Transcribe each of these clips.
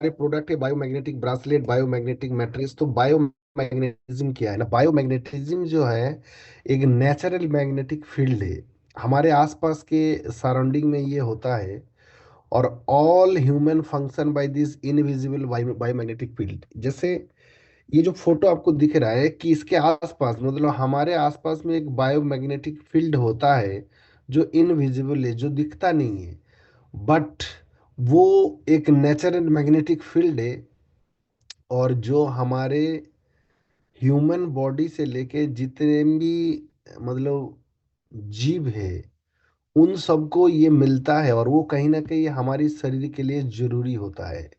Product है biomagnetic bracelet, biomagnetic matrix. तो biomagnetism क्या है ना, बायोमैग्नेटिज्म जो है एक नेचुरल मैग्नेटिक फील्ड है। हमारे आसपास के सराउंडिंग में ये होता है, और all human function by this invisible biomagnetic field. जैसे ये जो फोटो आपको दिख रहा है कि इसके आसपास, मतलब हमारे आसपास में एक बायोमैग्नेटिक फील्ड होता है जो इनविजिबल है, जो दिखता नहीं है, बट वो एक नेचुरल मैग्नेटिक फील्ड है। और जो हमारे ह्यूमन बॉडी से लेके जितने भी मतलब जीव है, उन सबको ये मिलता है, और वो कहीं ना कहीं हमारी शरीर के लिए जरूरी होता है।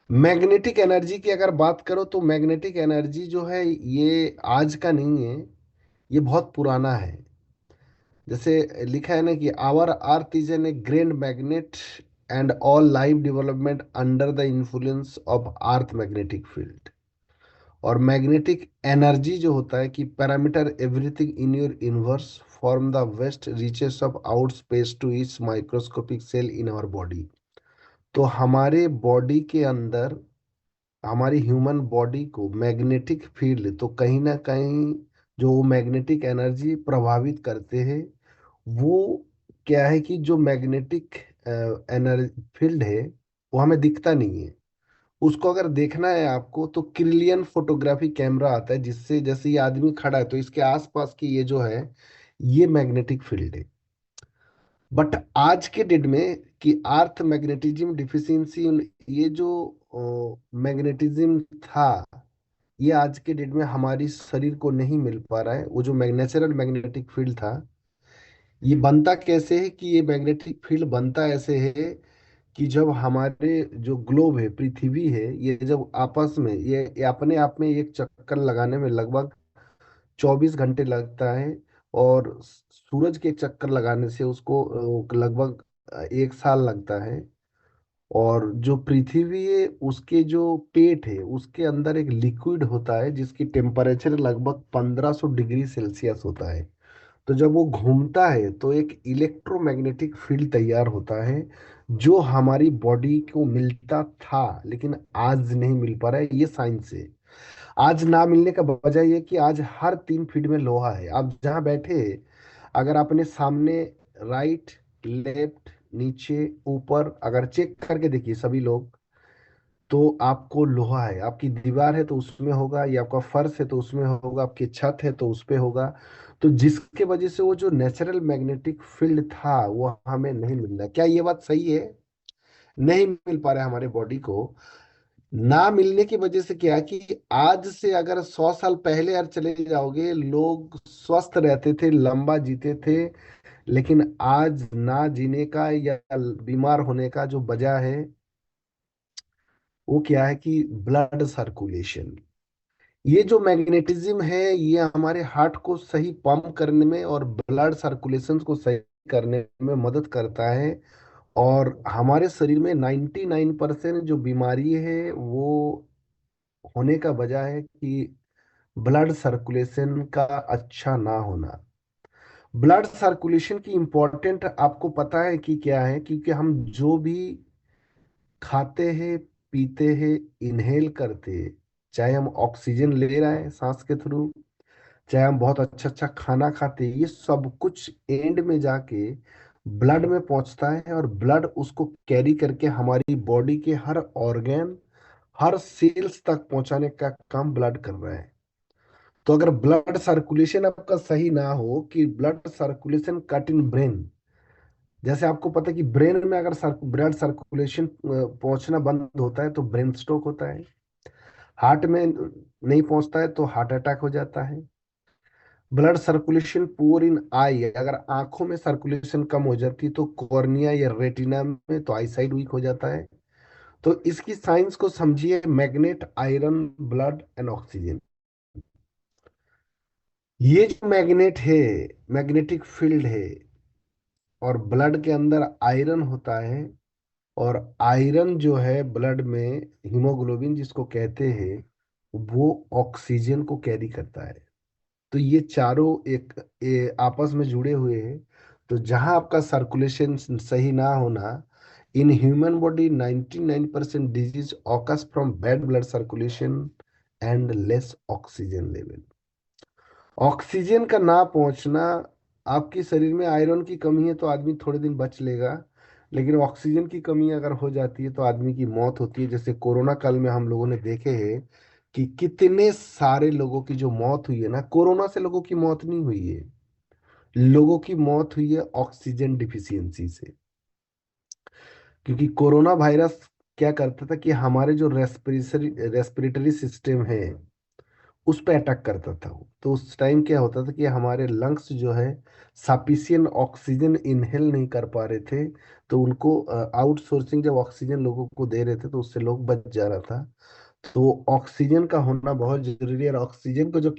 मैग्नेटिक एनर्जी की अगर बात करो तो मैग्नेटिक एनर्जी जो है ये आज का नहीं है, ये बहुत पुराना है। जैसे लिखा है ना कि our earth is an a grand magnet and all life development under the influence of earth magnetic field. और मैग्नेटिक एनर्जी जो होता है कि parameter everything in your universe from the west reaches of out space to each microscopic cell in our body. तो हमारे body के अंदर, हमारी ह्यूमन बॉडी को मैग्नेटिक फील्ड तो कहीं ना कहीं जो मैग्नेटिक एनर्जी प्रभावित करते हैं, वो क्या है कि जो मैग्नेटिक एनर्जी फील्ड है वो हमें दिखता नहीं है। उसको अगर देखना है आपको तो क्रिलियन फोटोग्राफी कैमरा आता है, जिससे जैसे ये आदमी खड़ा है तो इसके आसपास की ये जो है ये मैग्नेटिक फील्ड है। बट आज के डेट में कि अर्थ मैग्नेटिज्म डिफिशियंसी, ये जो मैग्नेटिज्म था, ये आज के डेट में हमारी शरीर को नहीं मिल पा रहा है। वो जो नेचुरल मैग्नेटिक फील्ड था, ये बनता कैसे है कि ये मैग्नेटिक फील्ड बनता ऐसे है कि जब हमारे जो ग्लोब है, पृथ्वी है, ये जब आपस में ये अपने आप में एक चक्कर लगाने में लगभग 24 घंटे लगता है। और सूरज के चक्कर लगाने से उसको लगभग 1 साल लगता है। और जो पृथ्वी है उसके जो पेट है उसके अंदर एक लिक्विड होता है जिसकी टेम्परेचर लगभग 1500 डिग्री सेल्सियस होता है। तो जब वो घूमता है तो एक इलेक्ट्रोमैग्नेटिक फील्ड तैयार होता है, जो हमारी बॉडी को मिलता था लेकिन आज नहीं मिल पा रहा है। ये साइंस है। आज ना मिलने का वजह ये कि आज हर 3 फीट में लोहा है। आप जहाँ बैठे हैं, अगर आपने सामने राइट, लेफ्ट, नीचे, ऊपर अगर चेक करके देखिए सभी लोग, तो आपको लोहा है। आपकी दीवार है तो उसमें होगा, या आपका फर्श है तो उसमें होगा, आपकी छत है तो उसपे होगा। तो जिसके वजह से वो जो नेचुरल मैग्नेटिक फील्ड था वो हमें नहीं मिल रहा। क्या ये बात सही है? नहीं मिल पा रहा है हमारे बॉडी को। ना मिलने की वजह से क्या है कि आज से अगर 100 साल पहले यार चले जाओगे, लोग स्वस्थ रहते थे, लंबा जीते थे। लेकिन आज ना जीने का या बीमार होने का जो वजह है, वो क्या है कि ब्लड सर्कुलेशन। ये जो मैग्नेटिज्म है ये हमारे हार्ट को सही पंप करने में और ब्लड सर्कुलेशन को सही करने में मदद करता है। और हमारे शरीर में 99% जो बीमारी है वो होने का वजह है कि ब्लड सर्कुलेशन का अच्छा ना होना। ब्लड सर्कुलेशन की इम्पोर्टेंट आपको पता है कि क्या है? क्योंकि हम जो भी खाते हैं, पीते हैं, इनहेल करते हैं, चाहे हम ऑक्सीजन ले रहे हैं सांस के थ्रू, चाहे हम बहुत अच्छा अच्छा खाना खाते हैं, ये सब कुछ एंड में जाके ब्लड में पहुंचता है। और ब्लड उसको कैरी करके हमारी बॉडी के हर ऑर्गन, हर सेल्स तक पहुंचाने का काम ब्लड कर रहा है। तो अगर ब्लड सर्कुलेशन आपका सही ना हो, कि blood circulation cut in brain, जैसे आपको पता है कि ब्रेन में अगर ब्लड सर्कुलेशन पहुंचना बंद होता है तो ब्रेन स्ट्रोक होता है। हार्ट में नहीं पहुंचता है तो हार्ट अटैक हो जाता है। ब्लड सर्कुलेशन पुअर इन आई, अगर आंखों में सर्कुलेशन कम हो जाती तो कॉर्निया या रेटिना में तो आई साइड वीक हो जाता है। तो इसकी साइंस को समझिए, magnet, iron, blood and oxygen. ये जो मैग्नेट है, मैग्नेटिक फील्ड है, और ब्लड के अंदर आयरन होता है। और आयरन जो है ब्लड में, हीमोग्लोबिन जिसको कहते हैं, वो ऑक्सीजन को कैरी करता है। तो ये चारों एक आपस में जुड़े हुए हैं। तो जहां आपका सर्कुलेशन सही ना होना, In human body, 99% disease occurs from bad blood circulation and less oxygen level. Oxygen का ना पहुंचना, आपके शरीर में आयरन की कमी है तो आदमी थोड़े दिन बच लेगा, लेकिन ऑक्सीजन की कमी अगर हो जाती है तो आदमी की मौत होती है। जैसे कोरोना काल में हम लोगों ने देखे हैं कि कितने सारे लोगों की जो मौत हुई है ना, कोरोना से लोगों की मौत नहीं हुई है, लोगों की मौत हुई है ऑक्सीजन डिफिशियंसी से। क्योंकि कोरोना वायरस क्या करता था कि हमारे जो रेस्पिरेटरी सिस्टम है उस पर अटैक करता था वो। तो उस टाइम क्या होता था कि हमारे लंग्स जो है सफिशियंट ऑक्सीजन इनहेल नहीं कर पा रहे थे, तो उनको आउटसोर्सिंग जब ऑक्सीजन लोगों को दे रहे थे तो उससे लोग बच जा रहा था। तो ऑक्सीजन का होना बहुत जरूरी है, और ऑक्सीजन को जो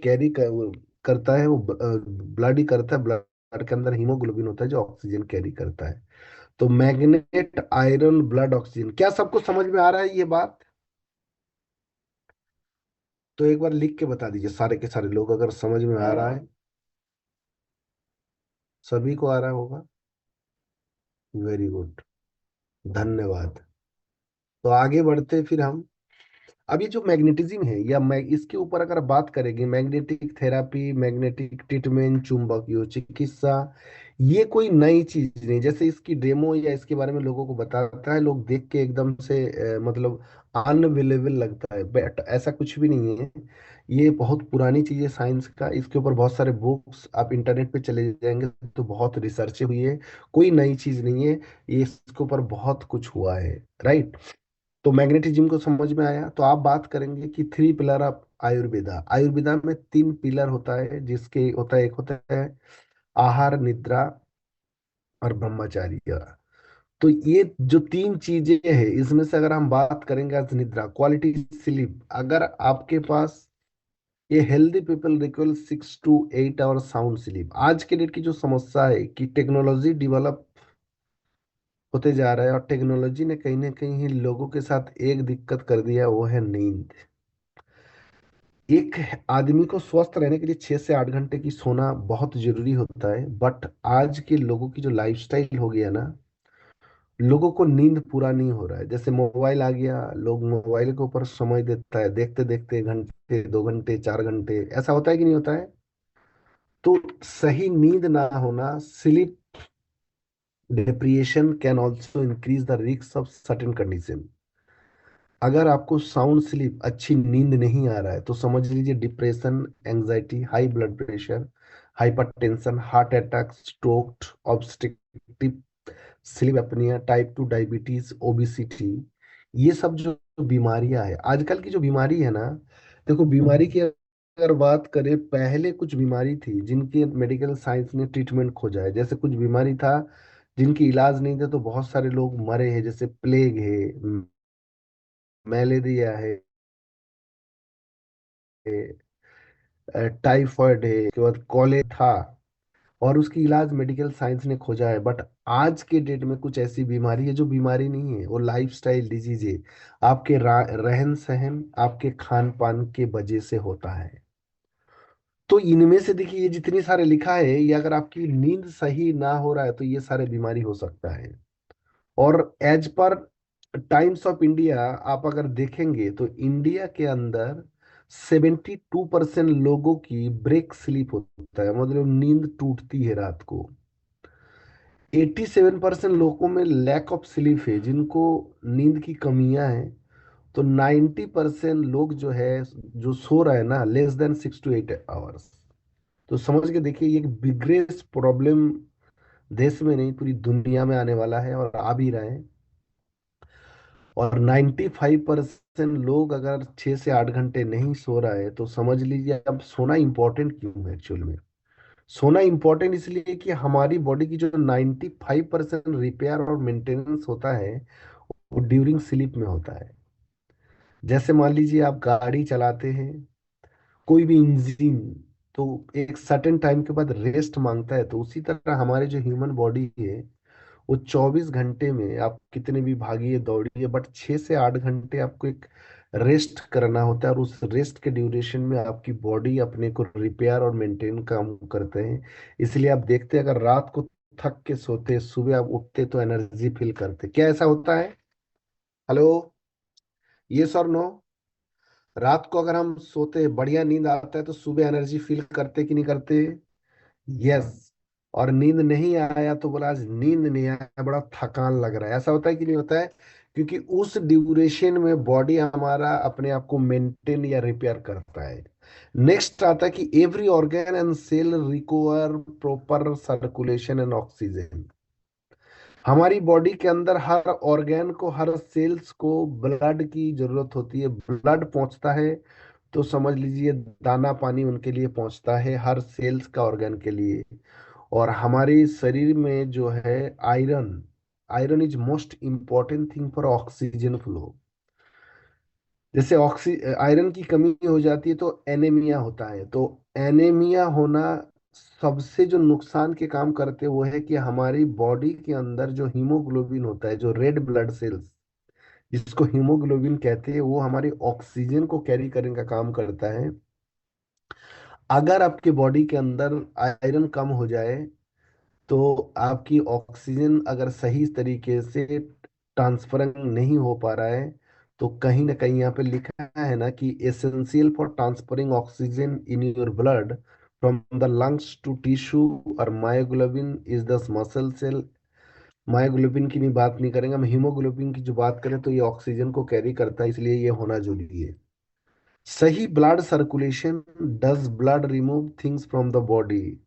करता है वो ब्लड ही करता है। ब्लड के अंदर हीमोग्लोबिन होता है जो ऑक्सीजन कैरी करता है। तो मैग्नेट, आयरन, ब्लड, ऑक्सीजन, क्या सबको समझ में आ रहा है ये बात? तो एक बार लिख के बता दीजिए सारे के सारे लोग, अगर समझ में आ रहा है। सभी को आ रहा होगा। वेरी गुड, धन्यवाद। तो आगे बढ़ते फिर हम। अब ये जो मैग्नेटिज्म है, या इसके ऊपर अगर बात करेंगे, मैग्नेटिक थेरापी, मैग्नेटिक ट्रीटमेंट, चुंबकीय चिकित्सा, ये कोई नई चीज नहीं। जैसे इसकी डेमो या इसके बारे में लोगों को बताता है, लोग देख के एकदम से मतलब अनबिलीवेबल लगता है, बट ऐसा कुछ भी नहीं है। ये बहुत पुरानी चीज है साइंस का। इसके ऊपर बहुत सारे बुक्स, आप इंटरनेट पे चले जाएंगे तो बहुत रिसर्च हुई है। कोई नई चीज नहीं है ये, इसके ऊपर बहुत कुछ हुआ है। राइट। तो मैग्नेटिज्म को समझ में आया। तो आप बात करेंगे कि three pillar of Ayurveda. Ayurveda में तीन पिलर होता है, जिसके होता है, एक होता है आहार, निद्रा और ब्रह्मचार्य। तो ये जो तीन चीजें हैं, इसमें से अगर हम बात करेंगे आज, निद्रा, क्वालिटी स्लीप, अगर आपके पास, ये healthy people require 6 to 8 hour sound sleep. आज के डेट की जो समस्या है कि टेक्नोलॉजी डेवलप होते जा रहा है, और टेक्नोलॉजी ने कहीं ना कहीं लोगों के साथ एक दिक्कत कर दिया, वो है नींद। एक आदमी को स्वस्थ रहने के लिए 6 से 8 घंटे की सोना बहुत जरूरी होता है, बट आज के लोगों की जो लाइफस्टाइल हो गया ना, लोगों को नींद पूरा नहीं हो रहा है। जैसे मोबाइल आ गया, लोग मोबाइल के ऊपर समय देता है, देखते देखते घंटे, 2 घंटे, 4 घंटे, ऐसा होता है कि नहीं होता है? तो सही नींद ना होना, sleep deprivation can also increase the risk of certain condition। अगर आपको साउंड स्लीप, अच्छी नींद नहीं आ रहा है, तो समझ लीजिए depression, anxiety, high blood pressure, hypertension, heart attack, stroke, obstructive sleep apnoea, type 2 diabetes, obesity, ये सब जो बीमारियां है, आजकल की जो बीमारी है ना, देखो बीमारी की अगर बात करें, पहले कुछ बीमारी थी जिनकी मेडिकल साइंस ने ट्रीटमेंट खोजा है। जैसे कुछ बीमारी था जिनकी इलाज नहीं थे, तो बहुत सारे लोग मरे हैं। जैसे प्लेग है, मलेरिया है, टाइफॉइड है, उसके बाद कॉलेरा था, और उसकी इलाज मेडिकल साइंस ने खोजा है। बट आज के डेट में कुछ ऐसी बीमारी है जो बीमारी नहीं है, वो लाइफस्टाइल डिजीज है। आपके रहन सहन, आपके खान पान के वजह से होता है। तो इनमें से देखिए, ये जितनी सारे लिखा है, ये अगर आपकी नींद सही ना हो रहा है तो ये सारे बीमारी हो सकता है। और as per times of India आप अगर देखेंगे तो इंडिया के अंदर 72% लोगों की ब्रेक स्लीप होता है, मतलब नींद टूटती है रात को। 87% लोगों में लैक ऑफ स्लीप है, जिनको नींद की कमियां हैं। तो 90% लोग जो है, जो सो रहे हैं ना, लेस देन 6 to 8 आवर्स। तो समझ के देखिए, ये एक बिगेस्ट प्रॉब्लम देश में नहीं, पूरी दुनिया में आने वाला है, और आ भी रहे हैं। और 95% लोग अगर 6 से 8 घंटे नहीं सो रहा है, तो समझ लीजिए अब सोना इंपॉर्टेंट क्यों है एक्चुअल में। सोना इंपॉर्टेंट इसलिए कि हमारी बॉडी की जो 95% रिपेयर और मेंटेनेंस होता है, वो ड्यूरिंग स्लीप में होता है। जैसे मान लीजिए आप गाड़ी चलाते हैं, कोई भी इंजन, तो एक सर्टेन टाइम के बाद रेस्ट मांगता है। तो उसी तरह हमारे जो ह्यूमन बॉडी है, वो 24 घंटे में आप कितने भी भागिए दौड़िए, बट 6 से 8 घंटे आपको एक रेस्ट करना होता है, और उस रेस्ट के ड्यूरेशन में आपकी बॉडी अपने को रिपेयर और मेंटेन काम करते हैं। इसलिए आप देखते हैं, अगर रात को थक के सोते, सुबह आप उठते तो एनर्जी फील करते, क्या ऐसा होता है? हेलो, ये सर नो? रात को अगर हम सोते, बढ़िया नींद आता है, तो सुबह एनर्जी फील करते कि नहीं करते? यस। और नींद नहीं आया तो बोला आज नींद नहीं आया, बड़ा थकान लग रहा है, ऐसा होता है कि नहीं होता है? क्योंकि उस ड्यूरेशन में बॉडी हमारा अपने आप को मेंटेन या रिपेयर करता है। नेक्स्ट आता है कि every organ and cell require proper circulation and oxygen. हमारी बॉडी के अंदर हर ऑर्गन को, हर सेल्स को ब्लड की जरूरत होती है। ब्लड पहुंचता है तो समझ लीजिए दाना पानी उनके लिए पहुंचता है, हर सेल्स का ऑर्गन के लिए। और हमारे शरीर में जो है iron, iron is most important thing for oxygen flow. जैसे आयरन की कमी हो जाती है तो एनीमिया होता है। तो एनीमिया होना, सबसे जो नुकसान के काम करते हैं वो है कि हमारी बॉडी के अंदर जो हीमोग्लोबिन होता है, जो रेड ब्लड सेल्स जिसको हीमोग्लोबिन कहते हैं, वो हमारे ऑक्सीजन को कैरी करने का काम करता है। अगर आपके बॉडी के अंदर आयरन कम हो जाए तो आपकी ऑक्सीजन अगर सही तरीके से ट्रांसफर नहीं हो पा रहा है, तो कहीं ना कहीं यहाँ पे लिखा है ना कि essential for transferring oxygen in your blood from the lungs to tissue और myoglobin is the muscle cell. Myoglobin की नहीं बात नहीं करेंगे हम, हीमोग्लोबिन की जो बात करें तो ये ऑक्सीजन को कैरी करता है, इसलिए ये होना जरूरी है। सही blood circulation does blood remove things from the body.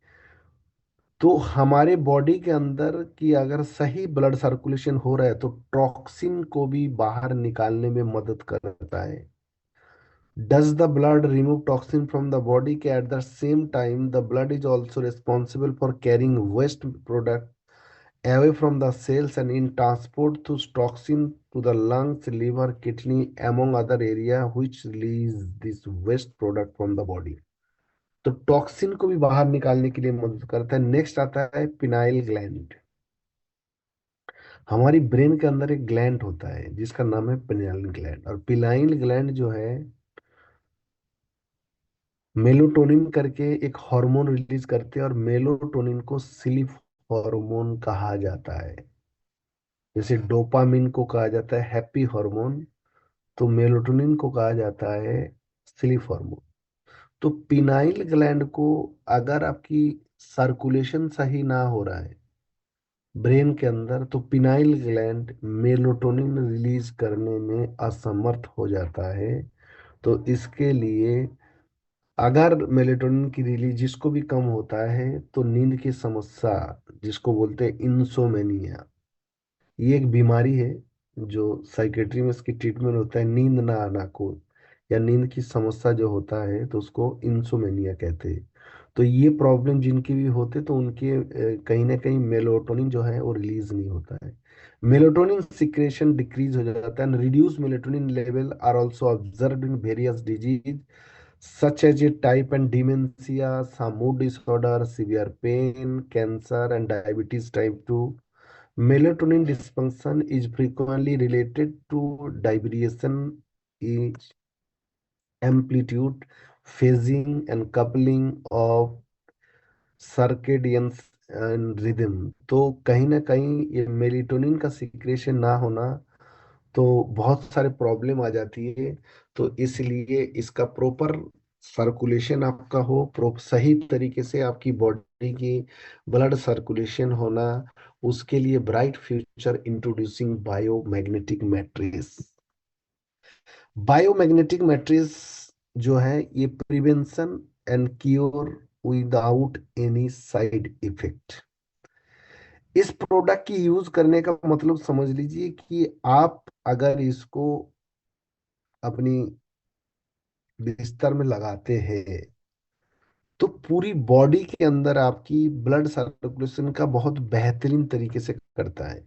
तो हमारे बॉडी के अंदर की अगर सही ब्लड सर्कुलेशन हो रहा है तो टॉक्सिन को भी बाहर निकालने में मदद करता है। Does the blood remove toxin from the body के at the same time the blood is also responsible for carrying waste product away from the cells and in transport through toxin to the lungs, liver, kidney, among other area which release this waste product from the body। तो toxin को भी बाहर निकालने के लिए मदद करता है। नेक्स्ट आता है पिनाइल ग्लैंड। हमारी ब्रेन के अंदर एक ग्लैंड होता है जिसका नाम है पिनाइल ग्लैंड, और पिनाइल ग्लैंड जो है मेलोटोनिन करके एक हार्मोन रिलीज करते हैं, और मेलोटोनिन को स्लीप हार्मोन कहा जाता है। जैसे डोपामिन को कहा जाता है हैप्पी हार्मोन, तो मेलाटोनिन को कहा जाता है स्लीप हार्मोन। तो पिनाइल ग्लैंड को, अगर आपकी सर्कुलेशन सही ना हो रहा है ब्रेन के अंदर, तो पिनाइल ग्लैंड मेलाटोनिन रिलीज करने में असमर्थ हो जाता है। तो इसके लिए अगर मेलेटोनिन की रिलीज जिसको भी कम होता है तो नींद की समस्या, जिसको बोलते हैं इंसोमेनिया, ये एक बीमारी है जो साइकेट्री में इसकी ट्रीटमेंट होता है। नींद ना आना को या नींद की समस्या जो होता है तो उसको इंसोमेनिया कहते हैं। तो ये प्रॉब्लम जिनकी भी होते तो उनके कहीं ना कहीं मेलाटोनिन जो है वो रिलीज नहीं होता है। मेलाटोनिन सिक्रेशन डिक्रीज हो जाता है। Reduce melatonin level are also observed in various disease such as a type and dementia, some mood disorder, severe pain, cancer, and diabetes type 2। Melatonin dysfunction is frequently related to variation in amplitude, phasing, and coupling of circadian rhythm. तो कहीं ना कहीं ये melatonin का secretion ना होना, तो बहुत सारे प्रॉब्लम आ जाती है। तो इसलिए इसका प्रॉपर सर्कुलेशन आपका हो, सही तरीके से आपकी बॉडी की ब्लड सर्कुलेशन होना, उसके लिए bright future introducing biomagnetic matrix. Biomagnetic matrix जो है ये prevention and cure without any side effect. इस प्रोडक्ट की यूज करने का मतलब समझ लीजिए कि आप अगर इसको अपनी बिस्तर में लगाते हैं तो पूरी बॉडी के अंदर आपकी ब्लड सर्कुलेशन का बहुत बेहतरीन तरीके से करता है।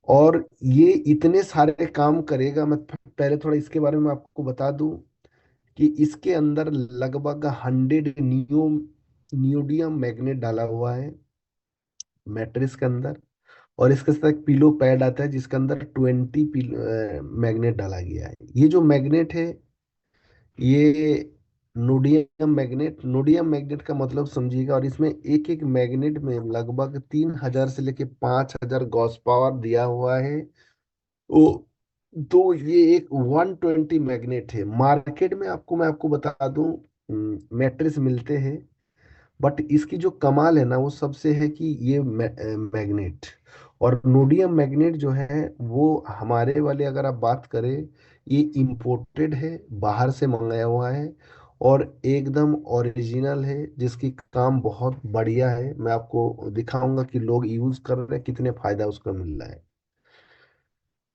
और ये इतने सारे काम करेगा, मैं पहले थोड़ा इसके बारे में आपको बता दूं कि इसके अंदर लगभग 100 नियोडियम मैग्नेट डाला हुआ है मैट्रेस के अंदर। और इसके साथ एक पिलो पैड आता है जिसके अंदर 20 मैग्नेट डाला गया है। ये जो मैग्नेट है ये नोडियम मैग्नेट का मतलब समझिएगा, और इसमें एक एक मैग्नेट में लगभग 3,000 से लेके 5,000 गॉस पावर दिया हुआ है। ओ, तो ये एक 120 मैग्नेट है। मार्केट में मैं आपको बता दूं, मैट्रेस मिलते हैं, बट इसकी जो कमाल है ना वो सबसे है कि ये मैग्नेट, और नोडियम मैग्नेट जो है वो हमारे वाले अगर आप बात करें, ये इम्पोर्टेड है, बाहर से मंगाया हुआ है, और एकदम ओरिजिनल है, जिसकी काम बहुत बढ़िया है। मैं आपको दिखाऊंगा कि लोग यूज कर रहे हैं, कितने फायदा उसका मिल रहा है।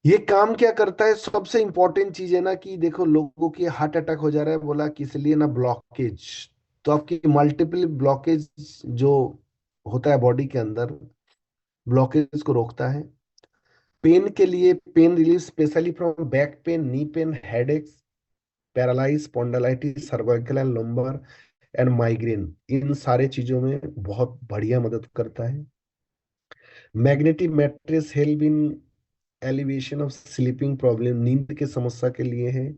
ये काम क्या करता है, सबसे इंपॉर्टेंट चीज है ना कि देखो, लोगों की हार्ट अटैक हो जा रहा है, बोला कि इसलिए ना ब्लॉकेज, तो आपकी मल्टीपल ब्लॉकेज जो होता है बॉडी के अंदर, ब्लॉकेज को रोकता है। पेन के लिए pain relief, specially from back pain, knee pain, headaches, paralyse, spondylitis, cervical and lumbar and migraine, इन सारे चीजों में बहुत बढ़िया मदद करता है। Magnetic mattress help in elevation of sleeping problem, नींद के समस्या के लिए है।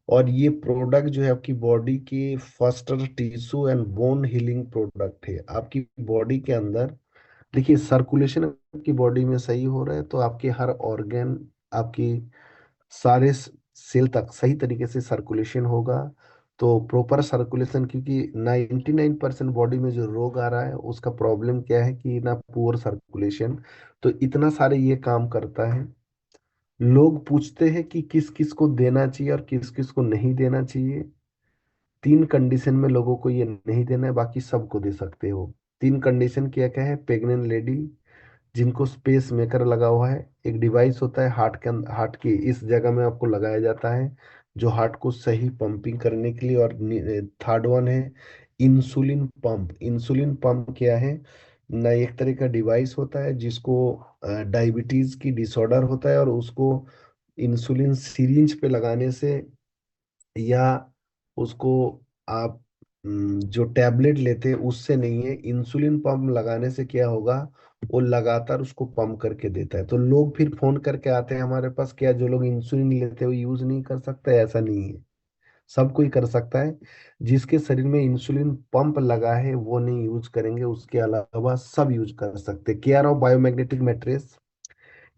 और ये प्रोडक्ट जो है आपकी बॉडी के faster tissue and bone healing product है। आपकी बॉडी के अंदर देखिए, सर्कुलेशन आपकी बॉडी में सही हो रहा है तो आपके हर ऑर्गन, आपकी सारे सेल तक सही तरीके से सर्कुलेशन होगा। तो प्रॉपर सर्कुलेशन, क्योंकि 99% बॉडी में जो रोग आ रहा है उसका प्रॉब्लम क्या है कि ना पुअर सर्कुलेशन। तो इतना सारे ये काम करता है। लोग पूछते हैं कि किस किस को देना चाहिए और किस किस को नहीं देना चाहिए। 3 कंडीशन में लोगों को ये नहीं देना है, बाकी सबको दे सकते हो। 3 कंडीशन क्या क्या है? प्रेग्नेंट लेडी, जिनको स्पेस मेकर लगा हुआ है, एक डिवाइस होता है हार्ट के अंदर, हार्ट की इस जगह में आपको लगाया जाता है, जो हार्ट को सही पंपिंग करने के लिए। और थर्ड वन है इंसुलिन पंप। इंसुलिन पंप क्या है ना, एक तरह का डिवाइस होता है जिसको डायबिटीज की डिसऑर्डर होता है, और उसको इंसुलिन सिरिंज पे लगाने से, या उसको आप जो टैबलेट लेते हैं उससे नहीं है, इंसुलिन पंप लगाने से क्या होगा, वो लगातार उसको पंप करके देता है। तो लोग फिर फोन करके आते हैं हमारे पास, क्या जो लोग इंसुलिन लेते हैं वो यूज नहीं कर सकते? ऐसा नहीं है, सब कोई कर सकता है। जिसके शरीर में इंसुलिन पंप लगा है वो नहीं यूज करेंगे, उसके अलावा सब यूज कर सकते हैं। केयर ऑफ बायोमैग्नेटिक मैट्रेस,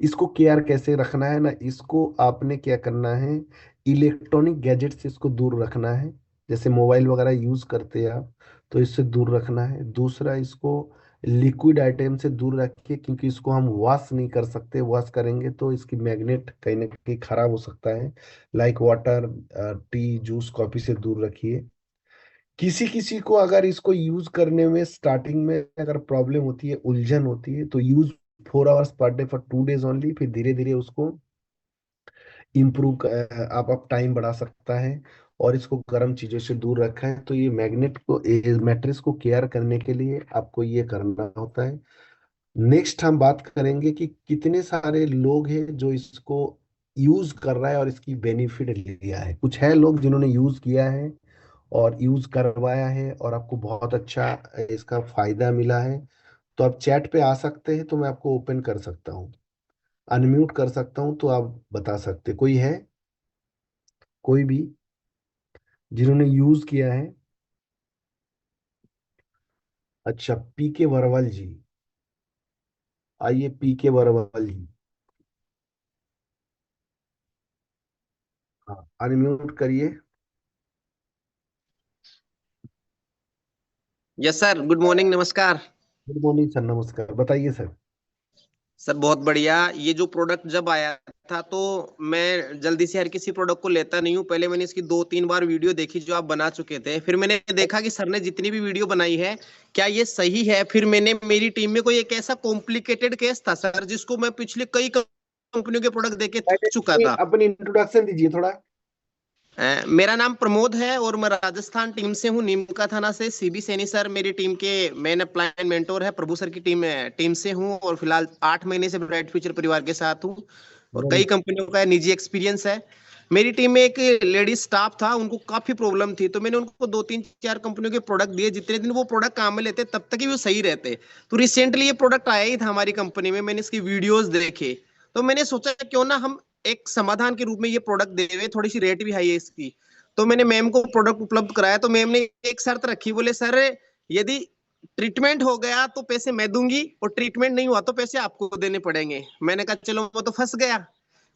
इसको केयर कैसे रखना है ना, इसको आपने क्या करना है, इलेक्ट्रॉनिक गैजेट से इसको दूर रखना है। जैसे मोबाइल वगैरह यूज करते हैं आप, तो इससे दूर रखना है। दूसरा, इसको लिक्विड आइटम से दूर रखिए, क्योंकि इसको हम वॉश नहीं कर सकते, वॉश करेंगे तो इसकी मैग्नेट कहीं ना कहीं खराब हो सकता है। Like water, T, juice, coffee से दूर रखिए। किसी किसी को अगर इसको यूज करने में स्टार्टिंग में अगर प्रॉब्लम होती है, उलझन होती है, तो use 4 hours per day for 2 days only, फिर धीरे धीरे उसको इम्प्रूव आप टाइम बढ़ा सकता है। और इसको गर्म चीजों से दूर रखा है। तो ये मैग्नेट को, मैट्रेस को केयर करने के लिए आपको ये करना होता है। नेक्स्ट हम बात करेंगे कि कितने सारे लोग हैं जो इसको यूज कर रहा है और इसकी बेनिफिट लिया है। कुछ है लोग जिन्होंने यूज किया है और यूज करवाया है और आपको बहुत अच्छा इसका फायदा मिला है। तो आप चैट पे आ सकते हैं, तो मैं आपको ओपन कर सकता हूँ, अनम्यूट कर सकता हूँ, तो आप बता सकते, कोई है, कोई भी जिन्होंने यूज किया है? अच्छा, पी के वर्वल जी, आइए पी के वर्वल जी, हाँ अनम्यूट करिए। यस सर, गुड मॉर्निंग, नमस्कार। गुड मॉर्निंग सर, नमस्कार, बताइए सर। सर बहुत बढ़िया। ये जो प्रोडक्ट जब आया था तो मैं जल्दी से हर किसी प्रोडक्ट को लेता नहीं हूँ। पहले मैंने इसकी 2-3 बार वीडियो देखी जो आप बना चुके थे, फिर मैंने देखा कि सर ने जितनी भी वीडियो बनाई है क्या ये सही है। फिर मैंने, मेरी टीम में कोई एक ऐसा कॉम्प्लिकेटेड केस था सर जिसको मैं पिछले कई कंपनियों के प्रोडक्ट देके थक चुका पहले था। अपनी इंट्रोडक्शन दीजिए थोड़ा। मेरा नाम प्रमोद है और मैं राजस्थान टीम से हूँ, नीमका थाना से। सीबी सैनी सर मेरी टीम के मेन अप्लाइन मेंटोर है। प्रभु सर की टीम से हूँ और फिलहाल 8 महीने से ब्राइट फ्यूचर परिवार के साथ हूँ और कई वेरी कंपनियों का निजी एक्सपीरियंस है। मेरी टीम में एक लेडी स्टाफ था, उनको काफी प्रॉब्लम थी, तो मैंने उनको 2-3-4 कंपनियों के प्रोडक्ट दिए। जितने दिन वो प्रोडक्ट काम में लेते तब तक ही वो सही रहते। तो रिसेंटली ये प्रोडक्ट आया ही था हमारी कंपनी में, मैंने इसकी वीडियोस देखे, तो मैंने सोचा क्यों ना हम एक समाधान के रूप में ये प्रोडक्ट दे, थोड़ी सी रेट भी हाई है इसकी। तो मैंने मैम को प्रोडक्ट उपलब्ध कराया, तो मैम ने एक शर्त रखी, बोले सर यदि ट्रीटमेंट हो गया तो पैसे मैं दूंगी, और ट्रीटमेंट नहीं हुआ तो पैसे आपको देने पड़ेंगे। मैंने कहा चलो वो तो फंस गया,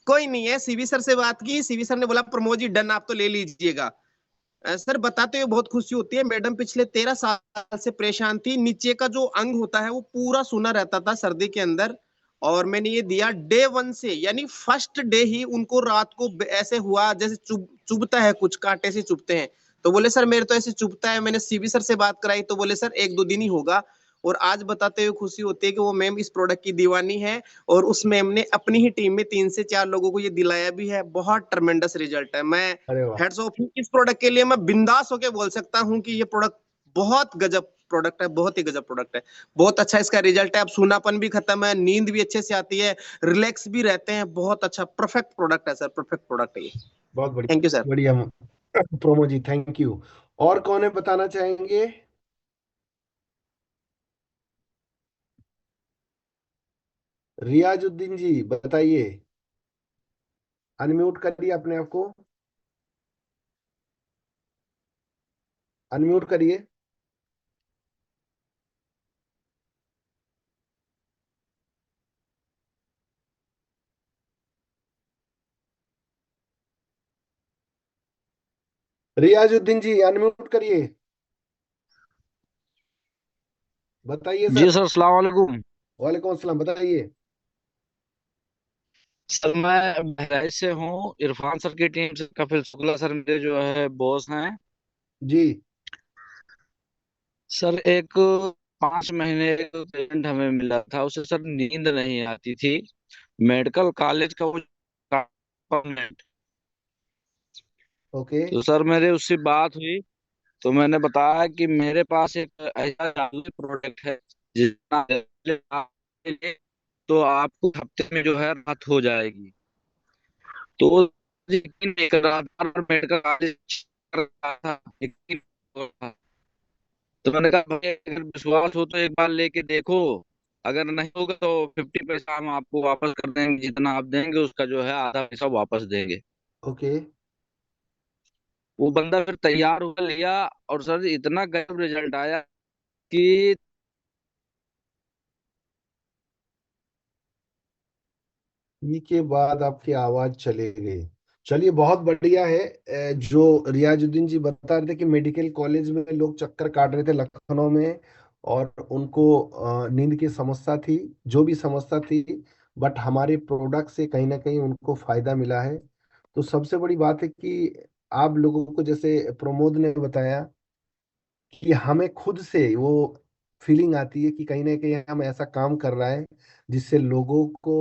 कोई नहीं है। सीवी सर से बात की, सीवी सर ने बोला प्रमोद जी डन, आप तो ले लीजिएगा। सर बताते हुए बहुत खुशी होती है, मैडम पिछले 13 साल से परेशान थी, नीचे का जो अंग होता है वो पूरा सूना रहता था सर्दी के अंदर। और मैंने ये दिया डे वन से, यानी फर्स्ट डे ही उनको रात को ऐसे हुआ जैसे चुभता है, कुछ कांटे से चुभते हैं। तो बोले सर मेरे तो ऐसे चुभता है। मैंने सीबी सर से बात कराई तो बोले सर 1-2 दिन ही होगा। और आज बताते हुए खुशी होती है कि वो मैम इस प्रोडक्ट की दीवानी है, और उस मैम ने अपनी ही टीम में 3 से 4 लोगों को ये दिलाया भी है। बहुत ट्रमेंडस रिजल्ट है। मैं अरे वाह। हेड्स ऑफ, इस प्रोडक्ट के लिए मैं बिंदास होके बोल सकता हूँ कि ये प्रोडक्ट बहुत गजब प्रोडक्ट है, बहुत ही गजब प्रोडक्ट है। बहुत अच्छा इसका रिजल्ट है। अब सूनापन भी खत्म है, नींद भी अच्छे से आती है, रिलैक्स भी रहते हैं। बहुत अच्छा परफेक्ट प्रोडक्ट है सर, परफेक्ट प्रोडक्ट है ये। बहुत बढ़िया। Thank you sir. बढ़िया प्रोमो जी, थैंक यू। और कौन है बताना चाहेंगे? रियाजुद्दीन जी बताइए, अनम्यूट करिए अपने आप को, अनम्यूट करिए। रियाजुद्दीन जी अनम्यूट करिए, बताइए जी सर। सर, अस्सलाम वालेकुम। वालेकुम अस्सलाम, बताइए। सर मैं बहराइच से हूँ, इरफान सर की टीम से। कपिल शुक्ला सर मेरे जो है बॉस हैं। जी। सर एक 5 महीने का पेशेंट हमें मिला था, उसे सर नींद नहीं आती थी। मेडिकल कॉलेज का वो परमानेंट। ओके। तो सर मेरे उससे बात हुई, तो मैंने बताया कि मेरे पास एक ऐसा जादुई प्रोडक्ट है, जितना आप ले, तो आपको हफ्ते में जो है राहत हो जाएगी। तो यकीन नहीं कर रहा था, और मेडिकल कॉलेज कर रहा था, यकीन नहीं कर रहा था। तो मैंने कहा भाई अगर विश्वास हो तो एक बार लेके देखो, अगर नहीं होगा तो 50 पैसा हम आपको वापस कर देंगे, जितना आप देंगे उसका जो है आधा पैसा वापस देंगे। ओके। वो बंदा फिर तैयार होकर लिया, और सर इतना गजब रिजल्ट आया कि ई के बाद आपकी आवाज चली गई। चलिए बहुत बढ़िया है। जो रियाजुद्दीन जी बता रहे थे कि मेडिकल कॉलेज में लोग चक्कर काट रहे थे लखनऊ में, और उनको नींद की समस्या थी, जो भी समस्या थी, बट हमारे प्रोडक्ट से कहीं ना कहीं उनको फायदा मिला है। तो सबसे बड़ी बात है कि आप लोगों को, जैसे प्रमोद ने बताया, कि हमें खुद से वो फीलिंग आती है कि कहीं ना कहीं हम ऐसा काम कर रहा है जिससे लोगों को,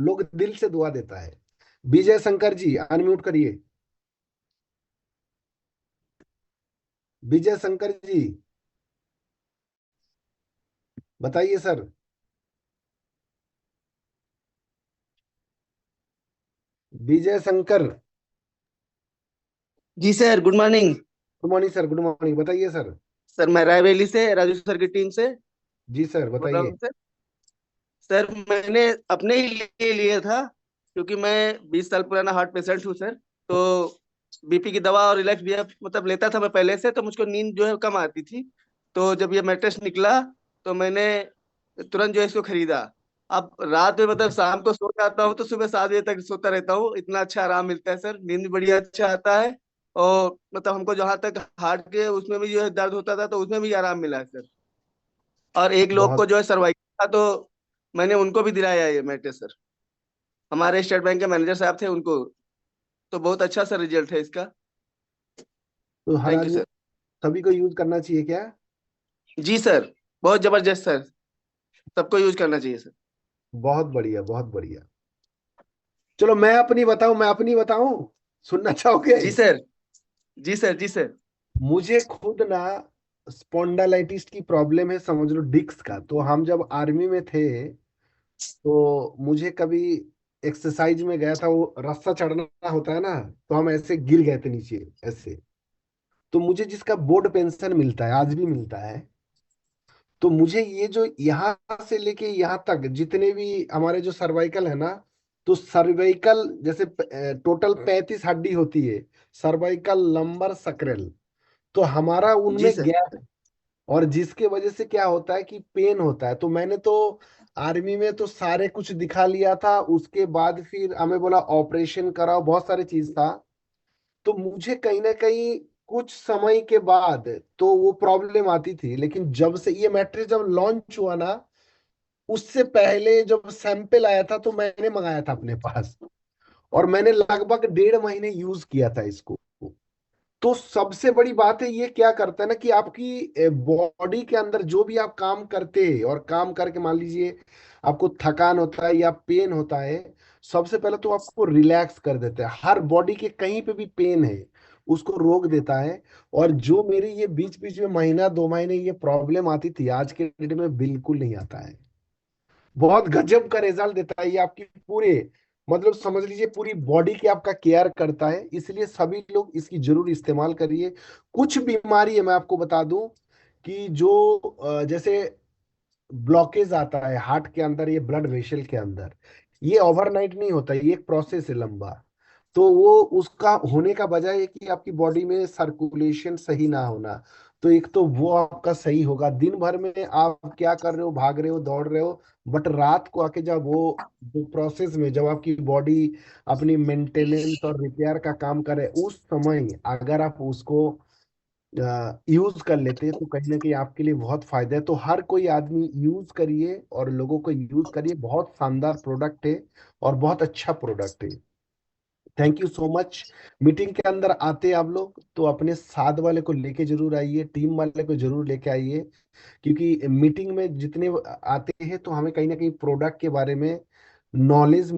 लोग दिल से दुआ देता है। विजय शंकर जी अनम्यूट करिए। विजय शंकर जी बताइए सर। विजय शंकर। जी sir, good morning. Good morning sir, good morning, बताइए सर। सर मैं रायवेली से राजू सर की टीम से जी सर बोल रहा बताइए। हूँ सर। सर मैंने अपने ही लिए लिया था, क्योंकि मैं 20 साल पुराना हार्ट पेशेंट हूँ सर। तो बीपी की दवा और रिलैक्स भी मतलब लेता था मैं पहले से, तो मुझको नींद जो है कम आती थी। तो जब ये मैट्रेस निकला तो मैंने तुरंत जो है इसको खरीदा। अब रात में मतलब शाम को सो जाता हूँ तो सुबह 7 बजे तक सोता रहता हूँ, इतना अच्छा आराम मिलता है सर, नींद भी बढ़िया अच्छा आता है। और मतलब हमको जहां तक हार्ट के उसमें भी जो है दर्द होता था तो उसमें भी आराम मिला है सर। और एक लोग को बहुत जो है सर्वाइकल था, तो मैंने उनको भी दिलाया ये मैट्रेस सर। हमारे स्टेट बैंक के मैनेजर साहब थे उनको। तो बहुत अच्छा सा रिजल्ट है इसका। तो हर थैंक यू आदमी, सर। सभी को यूज करना चाहिए क्या? जी सर, बहुत जबरदस्त सर, सबको यूज करना चाहिए सर। बहुत बढ़िया, बहुत बढ़िया। चलो मैं अपनी बताऊं, सुनना चाहोगे? जी सर। जी सर। जी सर। मुझे खुद ना स्पॉन्डालाइटिस की प्रॉब्लम है, समझ लो डिस्क का। तो हम जब आर्मी में थे, तो मुझे कभी एक्सरसाइज में गया था, वो रास्ता चढ़ना होता है ना, तो हम ऐसे गिर गए थे नीचे ऐसे। तो मुझे जिसका बोर्ड पेंशन मिलता है, आज भी मिलता है, तो मुझे ये जो यहाँ से लेके यहाँ तक जितने भी हमारे जो सर्वाइकल है ना, तो सर्वाइकल जैसे टोटल 35 हड्डी होती है, सर्वाइकल, लंबर, सक्रेल, तो हमारा जी उनमें सर। गैप, और जिसके वजह से क्या होता है कि पेन होता है। तो मैंने तो आर्मी में तो सारे कुछ दिखा लिया था, उसके बाद फिर हमें बोला ऑपरेशन कराओ, बहुत सारी चीज था। तो मुझे कहीं ना कहीं कुछ समय के बाद तो वो प्रॉब्लम आती थी, लेकिन जब से ये मैट्रिक्स जब लॉन्च हुआ ना, उससे पहले जब सैंपल आया था तो मैंने मंगाया था अपने पास, और मैंने लगभग 1.5 महीने यूज किया था इसको। तो सबसे बड़ी बात है, ये क्या करता है ना कि आपकी बॉडी के अंदर जो भी आप काम करते हैं, और काम करके मान लीजिए आपको थकान होता है या पेन होता है, सबसे पहले तो आपको रिलैक्स कर देता है। हर बॉडी के कहीं पे भी पेन है उसको रोक देता है। और जो मेरी ये बीच बीच में महीना 2 महीने ये प्रॉब्लम आती थी, आज के डेट में बिल्कुल नहीं आता है। बहुत गजब का रिजल्ट देता है ये आपकी पूरे, मतलब समझ लीजिए पूरी बॉडी की आपका केयर करता है। इसलिए सभी लोग इसकी जरूर इस्तेमाल करिए। कुछ बीमारी है, मैं आपको बता दूं कि जो जैसे ब्लॉकेज आता है हार्ट के अंदर, ये ब्लड वेसल के अंदर, ये ओवरनाइट नहीं होता, ये एक प्रोसेस है लंबा। तो वो उसका होने का वजह है कि आपकी बॉडी में सर्कुलेशन सही ना होना। तो एक तो वो आपका सही होगा, दिन भर में आप क्या कर रहे हो, भाग रहे हो, दौड़ रहे हो, बट रात को आके जब वो जो प्रोसेस में जब आपकी बॉडी अपनी मेंटेनेंस और रिपेयर का काम करे, उस समय अगर आप उसको यूज कर लेते हैं तो कहीं ना कहीं आपके लिए बहुत फायदा है। तो हर कोई आदमी यूज करिए और लोगों को यूज करिए, बहुत शानदार प्रोडक्ट है और बहुत अच्छा प्रोडक्ट है। Thank you so much. Meeting के अंदर आते हैं आप लोग तो अपने साथ वाले को लेके जरूर आइए, टीम वाले को जरूर लेके आइए, क्योंकि मीटिंग में जितने आते हैं तो हमें कहीं ना कहीं प्रोडक्ट के बारे में नॉलेज